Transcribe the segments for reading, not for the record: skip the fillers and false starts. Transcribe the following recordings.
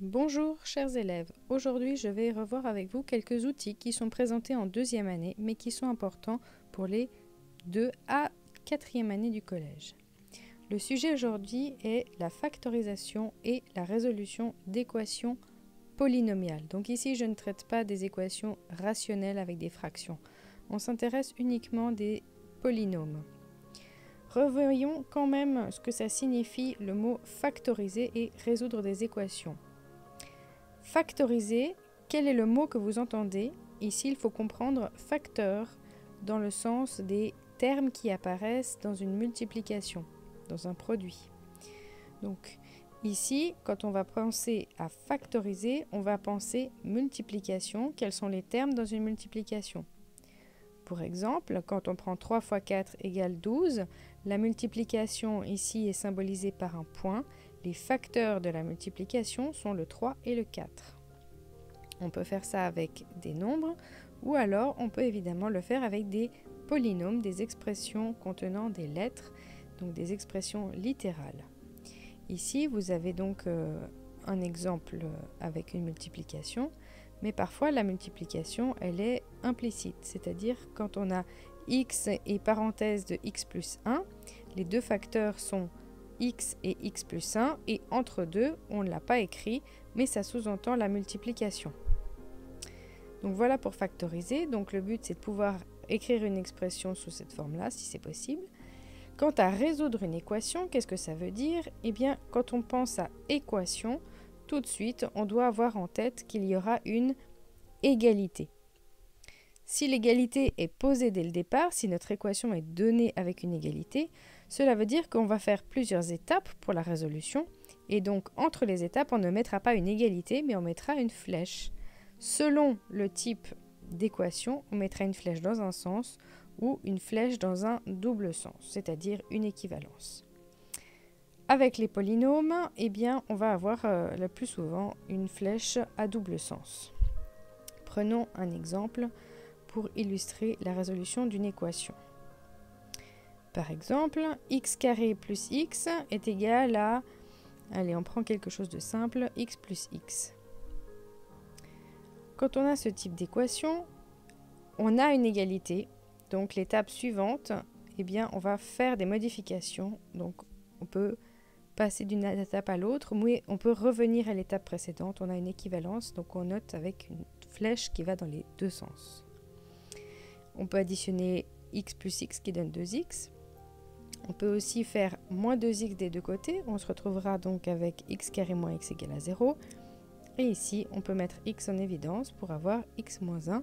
Bonjour chers élèves, aujourd'hui je vais revoir avec vous quelques outils qui sont présentés en deuxième année mais qui sont importants pour les 2 à 4e année du collège. Le sujet aujourd'hui est la factorisation et la résolution d'équations polynomiales. Donc ici je ne traite pas des équations rationnelles avec des fractions, on s'intéresse uniquement des polynômes. Revoyons quand même ce que ça signifie le mot factoriser et résoudre des équations. Factoriser, quel est le mot que vous entendez? Ici, il faut comprendre facteur dans le sens des termes qui apparaissent dans une multiplication, dans un produit. Donc ici, quand on va penser à factoriser, on va penser multiplication. Quels sont les termes dans une multiplication? Pour exemple, quand on prend 3 fois 4 égale 12, la multiplication ici est symbolisée par un point. Les facteurs de la multiplication sont le 3 et le 4. On peut faire ça avec des nombres ou alors on peut évidemment le faire avec des polynômes, des expressions contenant des lettres, donc des expressions littérales. Ici, vous avez donc un exemple avec une multiplication, mais parfois la multiplication, elle est implicite, c'est-à-dire quand on a x et parenthèse de x plus 1, les deux facteurs sont x et x plus 1, et entre deux, on ne l'a pas écrit, mais ça sous-entend la multiplication. Donc voilà pour factoriser. Donc le but, c'est de pouvoir écrire une expression sous cette forme-là, si c'est possible. Quant à résoudre une équation, qu'est-ce que ça veut dire? Eh bien, quand on pense à équation, tout de suite, on doit avoir en tête qu'il y aura une égalité. Si l'égalité est posée dès le départ, si notre équation est donnée avec une égalité, cela veut dire qu'on va faire plusieurs étapes pour la résolution. Et donc, entre les étapes, on ne mettra pas une égalité, mais on mettra une flèche. Selon le type d'équation, on mettra une flèche dans un sens ou une flèche dans un double sens, c'est-à-dire une équivalence. Avec les polynômes, eh bien, on va avoir le plus souvent une flèche à double sens. Prenons un exemple pour illustrer la résolution d'une équation. Par exemple, x carré plus x est égal à, allez, on prend quelque chose de simple, x plus x. Quand on a ce type d'équation, on a une égalité. Donc l'étape suivante, eh bien, on va faire des modifications. Donc on peut passer d'une étape à l'autre, mais on peut revenir à l'étape précédente. On a une équivalence, donc on note avec une flèche qui va dans les deux sens. On peut additionner x plus x qui donne 2x. On peut aussi faire moins 2x des deux côtés. On se retrouvera donc avec x carré moins x égale à 0. Et ici, on peut mettre x en évidence pour avoir x moins 1,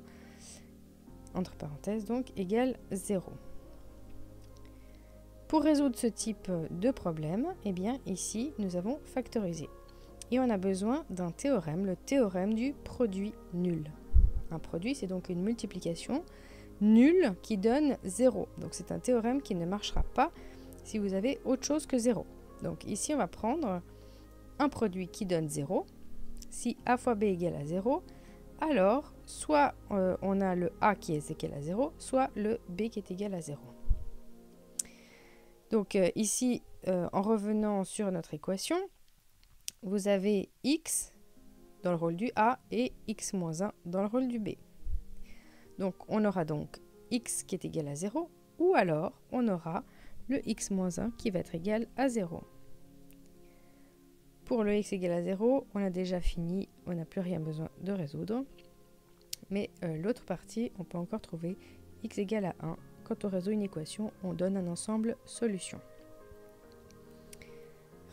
entre parenthèses, donc égale 0. Pour résoudre ce type de problème, eh bien ici, nous avons factorisé. Et on a besoin d'un théorème, le théorème du produit nul. Un produit, c'est donc une multiplication nulle qui donne 0. Donc c'est un théorème qui ne marchera pas si vous avez autre chose que 0. Donc ici, on va prendre un produit qui donne 0. Si a fois b égale à 0, alors soit on a le a qui est égal à 0, soit le b qui est égal à 0. Donc ici, en revenant sur notre équation, vous avez x dans le rôle du a et x moins 1 dans le rôle du b. Donc on aura donc x qui est égal à 0, ou alors on aura le x moins 1 qui va être égal à 0. Pour le x égale à 0, on a déjà fini, on n'a plus rien besoin de résoudre. Mais l'autre partie, on peut encore trouver x égale à 1. Quand on résout une équation, on donne un ensemble solution.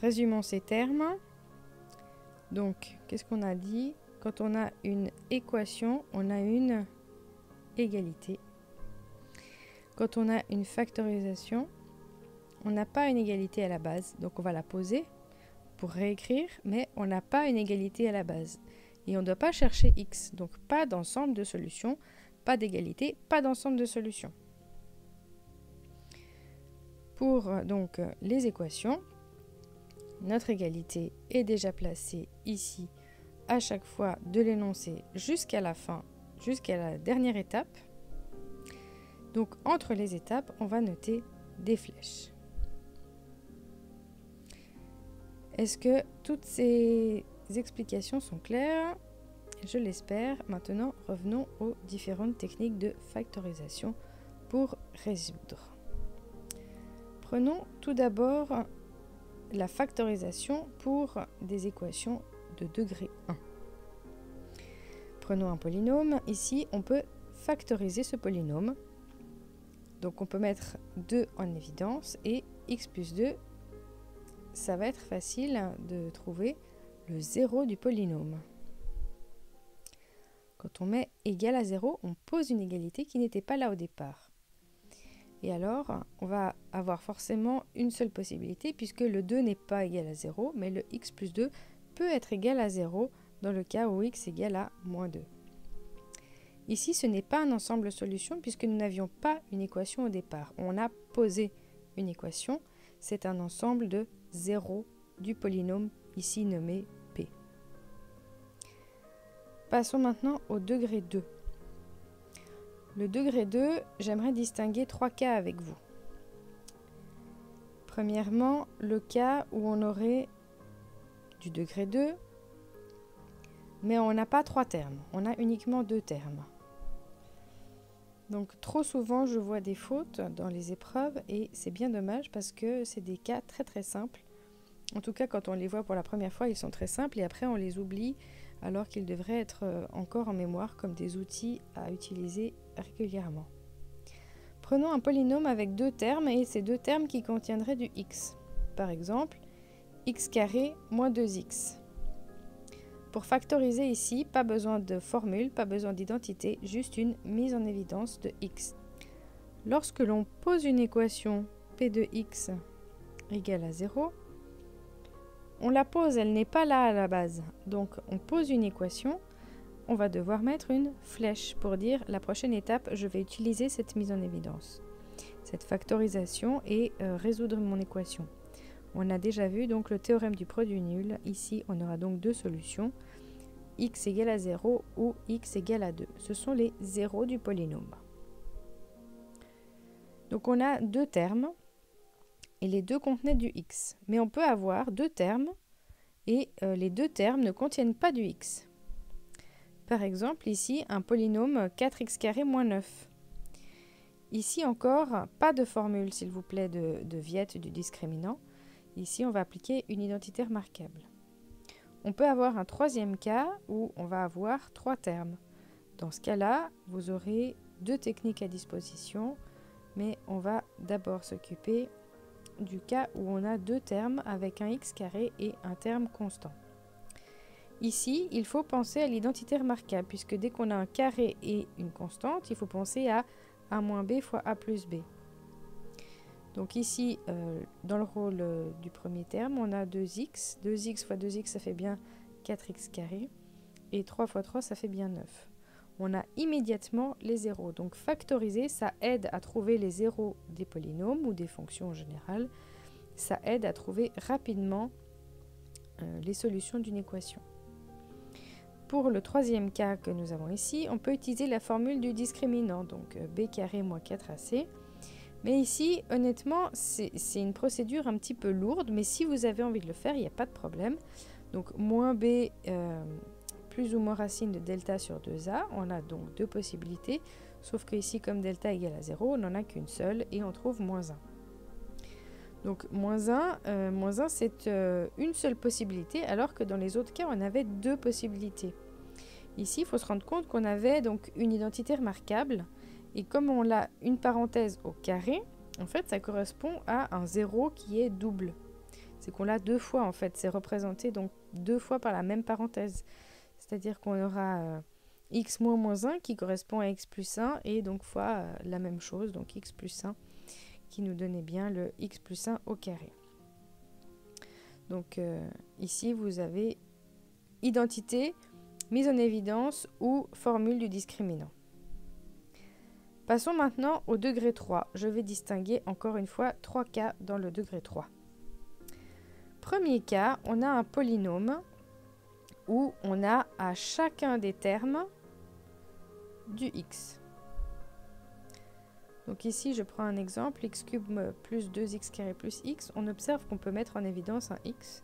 Résumons ces termes. Donc, qu'est-ce qu'on a dit? Quand on a une équation, on a une égalité. Quand on a une factorisation, on n'a pas une égalité à la base. Donc, on va la poser pour réécrire, mais on n'a pas une égalité à la base. Et on ne doit pas chercher x. Donc, pas d'ensemble de solutions, pas d'égalité, pas d'ensemble de solutions. Pour donc les équations, notre égalité est déjà placée ici à chaque fois de l'énoncé jusqu'à la fin, jusqu'à la dernière étape. Donc entre les étapes, on va noter des flèches. Est-ce que toutes ces explications sont claires, je l'espère. Maintenant, revenons aux différentes techniques de factorisation pour résoudre. Prenons tout d'abord la factorisation pour des équations de degré 1. Prenons un polynôme. Ici, on peut factoriser ce polynôme. Donc, on peut mettre 2 en évidence et x plus 2, ça va être facile de trouver le 0 du polynôme. Quand on met égal à 0, on pose une égalité qui n'était pas là au départ. Et alors, on va avoir forcément une seule possibilité puisque le 2 n'est pas égal à 0, mais le x plus 2 peut être égal à 0 dans le cas où x égale à moins 2. Ici, ce n'est pas un ensemble solution puisque nous n'avions pas une équation au départ. On a posé une équation, c'est un ensemble de 0 du polynôme ici nommé P. Passons maintenant au degré 2. Le degré 2, j'aimerais distinguer 3 cas avec vous. Premièrement, le cas où on aurait du degré 2, mais on n'a pas 3 termes, on a uniquement 2 termes. Donc trop souvent, je vois des fautes dans les épreuves et c'est bien dommage parce que c'est des cas très très simples. En tout cas, quand on les voit pour la première fois, ils sont très simples et après on les oublie alors qu'ils devraient être encore en mémoire comme des outils à utiliser régulièrement. Prenons un polynôme avec 2 termes et ces 2 termes qui contiendraient du x. Par exemple, x carré moins 2x. Pour factoriser ici, pas besoin de formule, pas besoin d'identité, juste une mise en évidence de x. Lorsque l'on pose une équation p de x égale à 0, on la pose, elle n'est pas là à la base. Donc on pose une équation, on va devoir mettre une flèche pour dire la prochaine étape, je vais utiliser cette mise en évidence, cette factorisation et résoudre mon équation. On a déjà vu donc le théorème du produit nul. Ici, on aura donc 2 solutions, x égale à 0 ou x égale à 2. Ce sont les zéros du polynôme. Donc on a 2 termes et les 2 contenaient du x. Mais on peut avoir 2 termes et les 2 termes ne contiennent pas du x. Par exemple, ici, un polynôme 4x carré moins 9. Ici encore, pas de formule, s'il vous plaît, de Viette du discriminant. Ici, on va appliquer une identité remarquable. On peut avoir un troisième cas où on va avoir 3 termes. Dans ce cas-là, vous aurez 2 techniques à disposition, mais on va d'abord s'occuper du cas où on a 2 termes avec un x carré et un terme constant. Ici, il faut penser à l'identité remarquable, puisque dès qu'on a un carré et une constante, il faut penser à a moins b fois a plus b. Donc ici, dans le rôle du premier terme, on a 2x. 2x fois 2x, ça fait bien 4x carré. Et 3 fois 3, ça fait bien 9. On a immédiatement les zéros. Donc factoriser, ça aide à trouver les zéros des polynômes ou des fonctions en général. Ça aide à trouver rapidement les solutions d'une équation. Pour le troisième cas que nous avons ici, on peut utiliser la formule du discriminant, donc b carré moins 4ac. Mais ici, honnêtement, c'est une procédure un petit peu lourde, mais si vous avez envie de le faire, il n'y a pas de problème. Donc, moins b plus ou moins racine de delta sur 2a, on a donc 2 possibilités, sauf que ici, comme delta égale à 0, on n'en a qu'une seule et on trouve moins 1. Donc, moins 1 c'est une seule possibilité, alors que dans les autres cas, on avait 2 possibilités. Ici, il faut se rendre compte qu'on avait donc une identité remarquable, et comme on a une parenthèse au carré, en fait, ça correspond à un 0 qui est double. C'est qu'on l'a 2 fois, en fait. C'est représenté donc 2 fois par la même parenthèse. C'est-à-dire qu'on aura x moins moins 1 qui correspond à x plus 1, et donc fois la même chose, donc x plus 1, qui nous donnait bien le x plus 1 au carré. Donc ici, vous avez identité, mise en évidence ou formule du discriminant. Passons maintenant au degré 3. Je vais distinguer encore une fois 3 cas dans le degré 3. Premier cas, on a un polynôme où on a à chacun des termes du x. Donc ici, je prends un exemple, x cube plus 2x carré plus x. On observe qu'on peut mettre en évidence un x.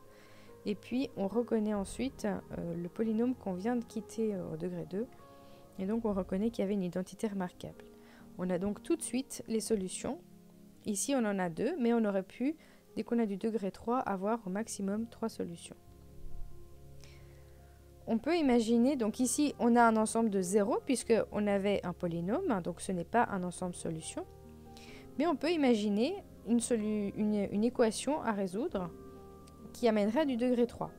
Et puis, on reconnaît ensuite le polynôme qu'on vient de quitter au degré 2. Et donc, on reconnaît qu'il y avait une identité remarquable. On a donc tout de suite les solutions. Ici, on en a 2, mais on aurait pu, dès qu'on a du degré 3, avoir au maximum 3 solutions. On peut imaginer, donc ici, on a un ensemble de 0, puisqu'on avait un polynôme, donc ce n'est pas un ensemble solution. Mais on peut imaginer une équation à résoudre qui amènerait du degré 3.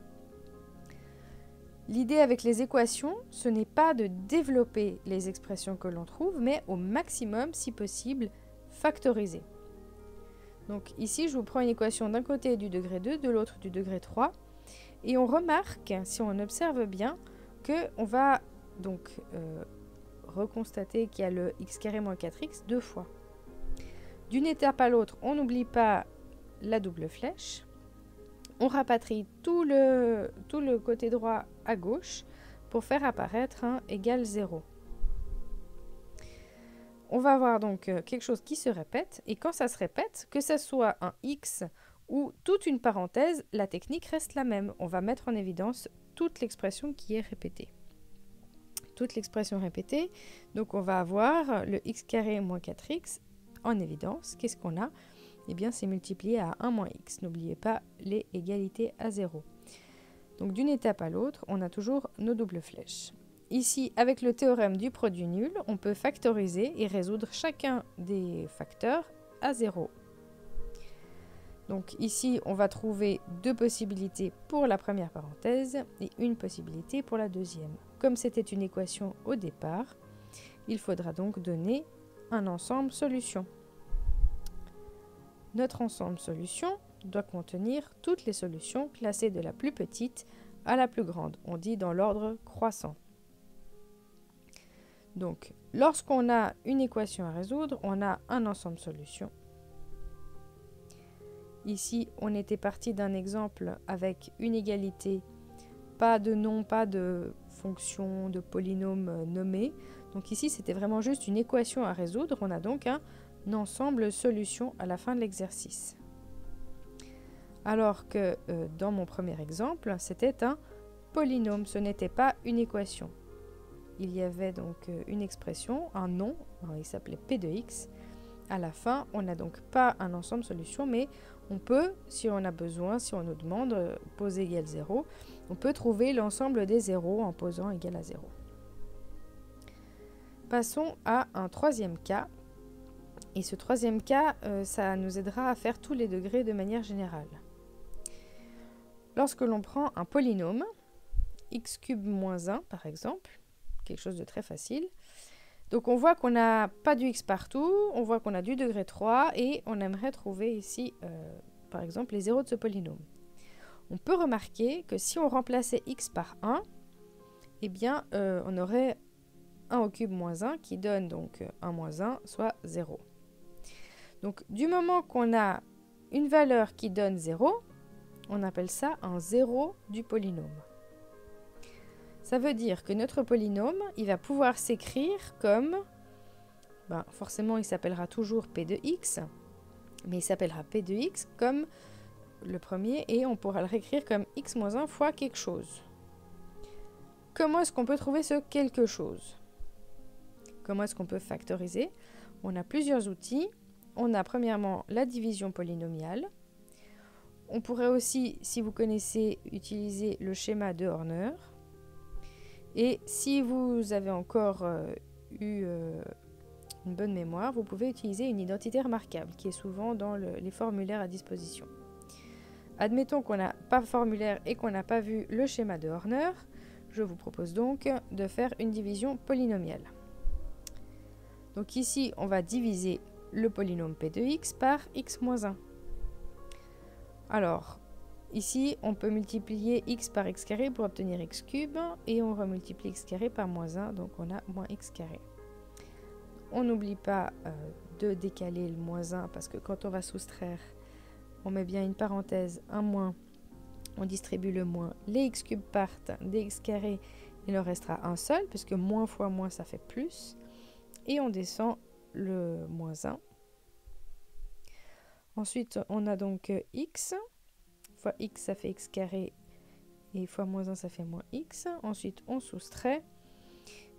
L'idée avec les équations, ce n'est pas de développer les expressions que l'on trouve, mais au maximum, si possible, factoriser. Donc ici, je vous prends une équation d'un côté du degré 2, de l'autre du degré 3. Et on remarque, si on observe bien, qu'on va donc reconstater qu'il y a le x carré moins 4x 2 fois. D'une étape à l'autre, on n'oublie pas la double flèche. On rapatrie tout le côté droit à gauche pour faire apparaître un égal 0. On va avoir donc quelque chose qui se répète, et quand ça se répète, que ce soit un x ou toute une parenthèse, la technique reste la même. On va mettre en évidence toute l'expression qui est répétée. Toute l'expression répétée, donc on va avoir le x carré moins 4x en évidence. Qu'est-ce qu'on a? Eh bien, c'est multiplié à 1 moins x. N'oubliez pas les égalités à 0. Donc, d'une étape à l'autre, on a toujours nos doubles flèches. Ici, avec le théorème du produit nul, on peut factoriser et résoudre chacun des facteurs à 0. Donc ici, on va trouver 2 possibilités pour la première parenthèse et une possibilité pour la deuxième. Comme c'était une équation au départ, il faudra donc donner un ensemble solution. Notre ensemble solution doit contenir toutes les solutions classées de la plus petite à la plus grande. On dit dans l'ordre croissant. Donc, lorsqu'on a une équation à résoudre, on a un ensemble solution. Ici, on était parti d'un exemple avec une égalité, pas de nom, pas de fonction, de polynôme nommé. Donc ici, c'était vraiment juste une équation à résoudre. On a donc un ensemble solution à la fin de l'exercice. Alors que dans mon premier exemple, c'était un polynôme, ce n'était pas une équation. Il y avait donc une expression, un nom, il s'appelait P de x. À la fin, on n'a donc pas un ensemble solution, mais on peut, si on a besoin, si on nous demande, poser égal 0, on peut trouver l'ensemble des zéros en posant égal à 0. Passons à un troisième cas. Et ce troisième cas, ça nous aidera à faire tous les degrés de manière générale. Lorsque l'on prend un polynôme, x cube moins 1 par exemple, quelque chose de très facile, donc on voit qu'on n'a pas du x partout, on voit qu'on a du degré 3 et on aimerait trouver ici, par exemple, les zéros de ce polynôme. On peut remarquer que si on remplaçait x par 1, eh bien, on aurait 1 au cube moins 1 qui donne donc 1 moins 1, soit 0. Donc, du moment qu'on a une valeur qui donne 0, on appelle ça un zéro du polynôme. Ça veut dire que notre polynôme, il va pouvoir s'écrire comme, forcément il s'appellera toujours p de x, mais il s'appellera p de x comme le premier et on pourra le réécrire comme x moins 1 fois quelque chose. Comment est-ce qu'on peut trouver ce quelque chose? Comment est-ce qu'on peut factoriser? On a plusieurs outils. On a premièrement la division polynomiale. On pourrait aussi, si vous connaissez, utiliser le schéma de Horner. Et si vous avez encore eu une bonne mémoire, vous pouvez utiliser une identité remarquable qui est souvent dans les formulaires à disposition. Admettons qu'on n'a pas de formulaire et qu'on n'a pas vu le schéma de Horner. Je vous propose donc de faire une division polynomiale. Donc ici, on va diviser le polynôme p de x par x moins 1. Alors, ici, on peut multiplier x par x carré pour obtenir x cube, et on remultiplie x carré par moins 1, donc on a moins x carré. On n'oublie pas de décaler le moins 1, parce que quand on va soustraire, on met bien une parenthèse, un moins, on distribue le moins, les x cubes partent des x carré, il en restera un seul, puisque moins fois moins, ça fait plus, et on descend le moins 1. Ensuite, on a donc x, fois x, ça fait x carré Et fois moins 1, ça fait moins x. Ensuite, on soustrait.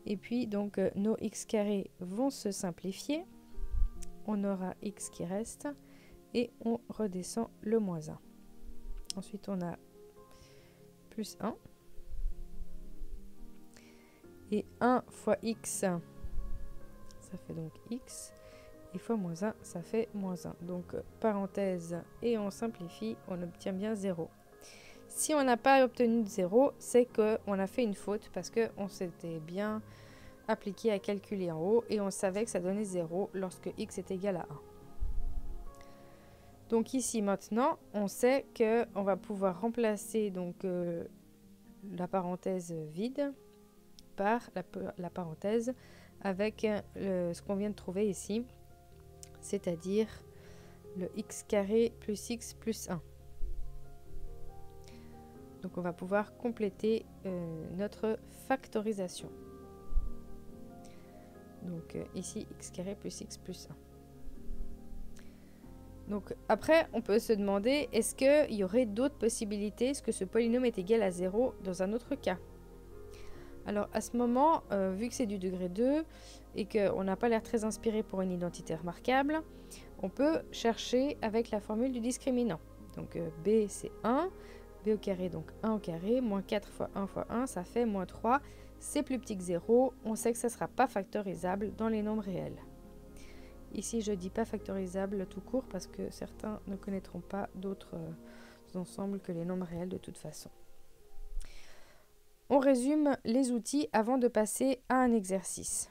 Et puis, donc, nos x carrés vont se simplifier. On aura x qui reste. Et on redescend le moins 1. Ensuite, on a plus 1. Et 1 fois x, ça fait donc x. Et fois moins 1, ça fait moins 1. Donc, parenthèse, et on simplifie, on obtient bien 0. Si on n'a pas obtenu de 0, c'est qu'on a fait une faute parce qu'on s'était bien appliqué à calculer en haut et on savait que ça donnait 0 lorsque x est égal à 1. Donc ici maintenant, on sait qu'on va pouvoir remplacer donc, la parenthèse vide par la parenthèse avec ce qu'on vient de trouver ici, c'est-à-dire le x carré plus x plus 1. Donc on va pouvoir compléter notre factorisation. Donc ici x carré plus x plus 1. Donc après on peut se demander est-ce qu'il y aurait d'autres possibilités, est-ce que ce polynôme est égal à 0 dans un autre cas? Alors à ce moment, vu que c'est du degré 2 et qu'on n'a pas l'air très inspiré pour une identité remarquable, on peut chercher avec la formule du discriminant. Donc b c'est 1. b au carré, donc 1 au carré, moins 4 fois 1 fois 1, ça fait moins 3. C'est plus petit que 0, on sait que ça ne sera pas factorisable dans les nombres réels. Ici, je dis pas factorisable tout court parce que certains ne connaîtront pas d'autres ensembles que les nombres réels de toute façon. On résume les outils avant de passer à un exercice.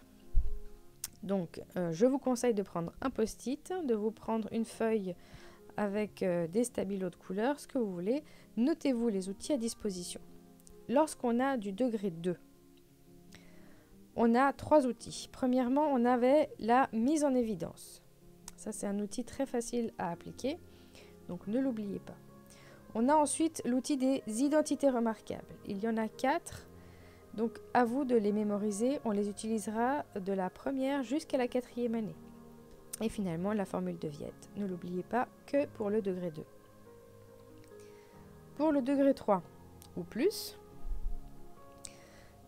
Donc, je vous conseille de prendre un post-it, de vous prendre une feuille avec des stabilos de couleur, ce que vous voulez. Notez-vous les outils à disposition. Lorsqu'on a du degré 2, on a 3 outils. Premièrement, on avait la mise en évidence. Ça, c'est un outil très facile à appliquer, donc ne l'oubliez pas. On a ensuite l'outil des identités remarquables. Il y en a 4, donc à vous de les mémoriser. On les utilisera de la première jusqu'à la 4e année. Et finalement, la formule de Viette. Ne l'oubliez pas que pour le degré 2. Pour le degré 3 ou plus,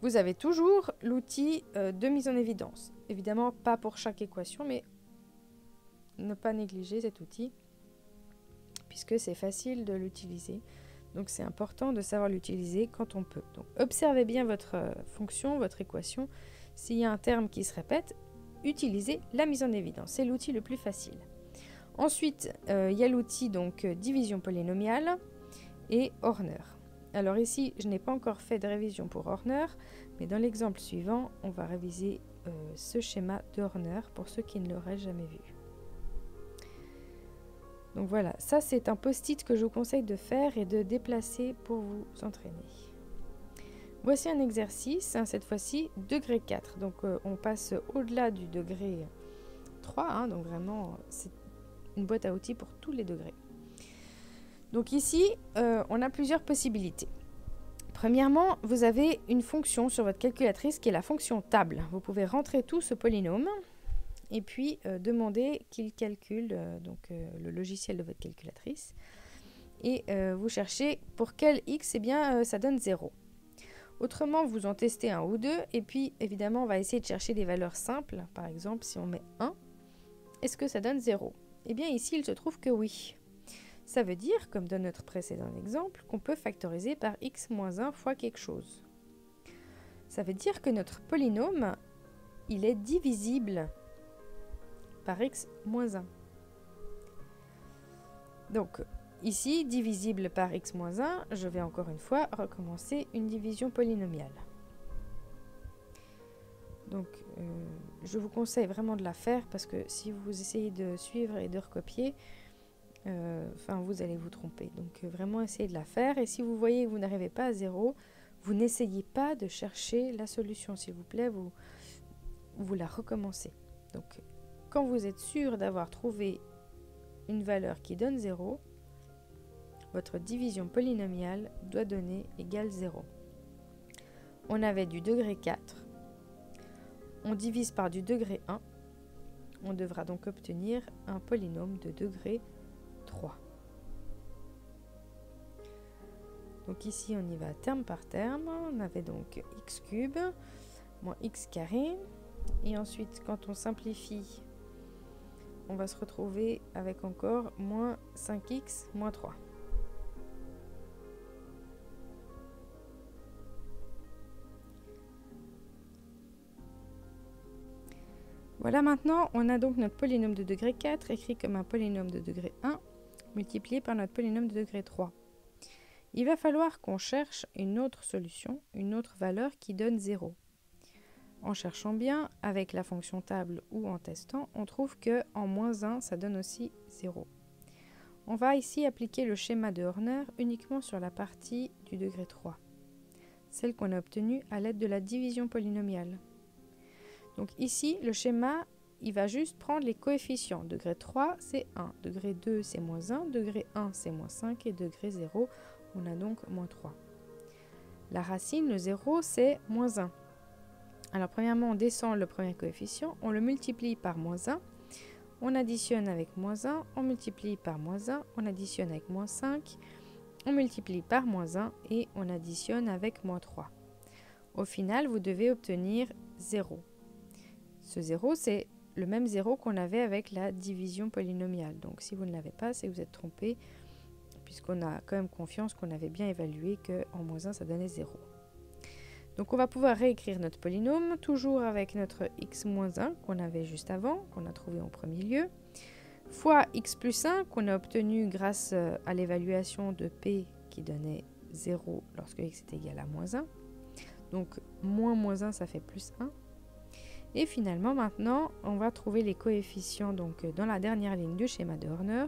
vous avez toujours l'outil de mise en évidence. Évidemment, pas pour chaque équation, mais ne pas négliger cet outil, puisque c'est facile de l'utiliser. Donc, c'est important de savoir l'utiliser quand on peut. Donc, observez bien votre fonction, votre équation. S'il y a un terme qui se répète, utilisez la mise en évidence. C'est l'outil le plus facile. Ensuite, il y a l'outil donc division polynomiale et Horner. Alors ici, je n'ai pas encore fait de révision pour Horner, mais dans l'exemple suivant, on va réviser ce schéma de Horner pour ceux qui ne l'auraient jamais vu. Donc voilà, ça c'est un post-it que je vous conseille de faire et de déplacer pour vous entraîner. Voici un exercice, cette fois-ci degré 4. Donc on passe au-delà du degré 3, donc vraiment c'est une boîte à outils pour tous les degrés. Donc ici, on a plusieurs possibilités. Premièrement, vous avez une fonction sur votre calculatrice qui est la fonction table. Vous pouvez rentrer tout ce polynôme et puis demander qu'il calcule le logiciel de votre calculatrice. Et vous cherchez pour quel x, eh bien, ça donne 0. Autrement, vous en testez un ou deux et puis évidemment, on va essayer de chercher des valeurs simples. Par exemple, si on met 1, est-ce que ça donne 0? Eh bien ici, il se trouve que oui. Ça veut dire, comme dans notre précédent exemple, qu'on peut factoriser par x moins 1 fois quelque chose. Ça veut dire que notre polynôme, il est divisible par x moins 1. Donc, ici, divisible par x moins 1, je vais encore une fois recommencer une division polynomiale. Donc, je vous conseille vraiment de la faire parce que si vous essayez de suivre et de recopier, vous allez vous tromper. Donc vraiment essayez de la faire et si vous voyez que vous n'arrivez pas à 0, vous n'essayez pas de chercher la solution, s'il vous plaît, vous la recommencez. Donc quand vous êtes sûr d'avoir trouvé une valeur qui donne 0, votre division polynomiale doit donner égal 0. On avait du degré 4, on divise par du degré 1, on devra donc obtenir un polynôme de degré 3. Donc ici, on y va terme par terme. On avait donc x cube moins x carré. Et ensuite, quand on simplifie, on va se retrouver avec encore moins 5x moins 3. Voilà, maintenant, on a donc notre polynôme de degré 4 écrit comme un polynôme de degré 1 multiplié par notre polynôme de degré 3. Il va falloir qu'on cherche une autre solution, une autre valeur qui donne 0. En cherchant bien, avec la fonction table ou en testant, on trouve que en moins 1, ça donne aussi 0. On va ici appliquer le schéma de Horner uniquement sur la partie du degré 3, celle qu'on a obtenue à l'aide de la division polynomiale. Donc ici, le schéma, il va juste prendre les coefficients. Degré 3, c'est 1. Degré 2, c'est moins 1. Degré 1, c'est moins 5. Et degré 0, on a donc moins 3. La racine, le 0, c'est moins 1. Alors premièrement, on descend le premier coefficient. On le multiplie par moins 1. On additionne avec moins 1. On multiplie par moins 1. On additionne avec moins 5. On multiplie par moins 1. Et on additionne avec moins 3. Au final, vous devez obtenir 0. Ce 0, c'est le même 0 qu'on avait avec la division polynomiale. Donc si vous ne l'avez pas, c'est que vous êtes trompé, puisqu'on a quand même confiance qu'on avait bien évalué qu'en moins 1, ça donnait 0. Donc on va pouvoir réécrire notre polynôme, toujours avec notre x moins 1 qu'on avait juste avant, qu'on a trouvé en premier lieu, fois x plus 1 qu'on a obtenu grâce à l'évaluation de p qui donnait 0 lorsque x est égal à moins 1. Donc moins 1, ça fait plus 1. Et finalement, maintenant, on va trouver les coefficients donc, dans la dernière ligne du schéma de Horner.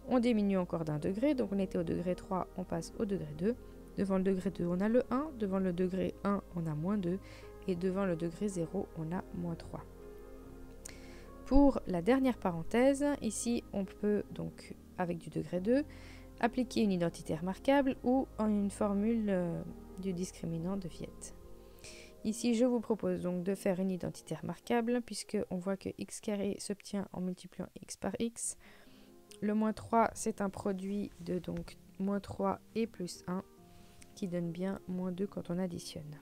On diminue encore d'un degré, donc on était au degré 3, on passe au degré 2. Devant le degré 2, on a le 1. Devant le degré 1, on a moins 2. Et devant le degré 0, on a moins 3. Pour la dernière parenthèse, ici, on peut, donc, avec du degré 2, appliquer une identité remarquable ou une formule du discriminant de Viette. Ici, je vous propose donc de faire une identité remarquable, puisqu'on voit que x carré s'obtient en multipliant x par x. Le moins 3, c'est un produit de donc moins 3 et plus 1, qui donne bien moins 2 quand on additionne.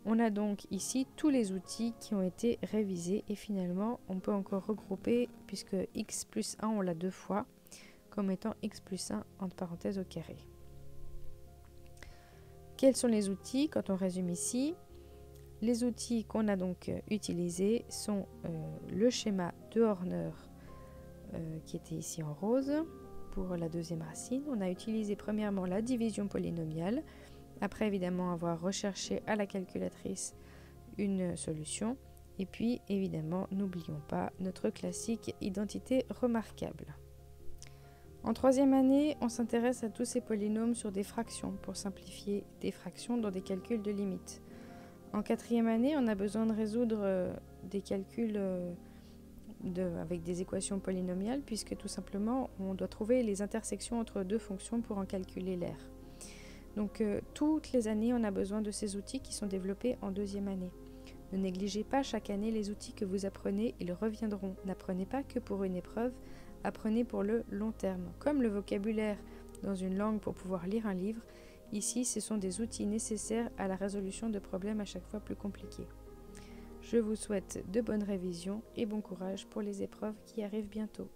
On a donc ici tous les outils qui ont été révisés, et finalement, on peut encore regrouper, puisque x plus 1, on l'a 2 fois, comme étant x plus 1 entre parenthèses au carré. Quels sont les outils quand on résume ici? Les outils qu'on a donc utilisés sont le schéma de Horner qui était ici en rose pour la deuxième racine. On a utilisé premièrement la division polynomiale, après évidemment avoir recherché à la calculatrice une solution. Et puis évidemment, n'oublions pas notre classique identité remarquable. En troisième année, on s'intéresse à tous ces polynômes sur des fractions pour simplifier des fractions dans des calculs de limites. En quatrième année, on a besoin de résoudre des calculs avec des équations polynomiales puisque tout simplement, on doit trouver les intersections entre deux fonctions pour en calculer l'aire. Donc, toutes les années, on a besoin de ces outils qui sont développés en deuxième année. Ne négligez pas chaque année les outils que vous apprenez, ils reviendront. N'apprenez pas que pour une épreuve, apprenez pour le long terme. Comme le vocabulaire dans une langue pour pouvoir lire un livre, ici ce sont des outils nécessaires à la résolution de problèmes à chaque fois plus compliqués. Je vous souhaite de bonnes révisions et bon courage pour les épreuves qui arrivent bientôt.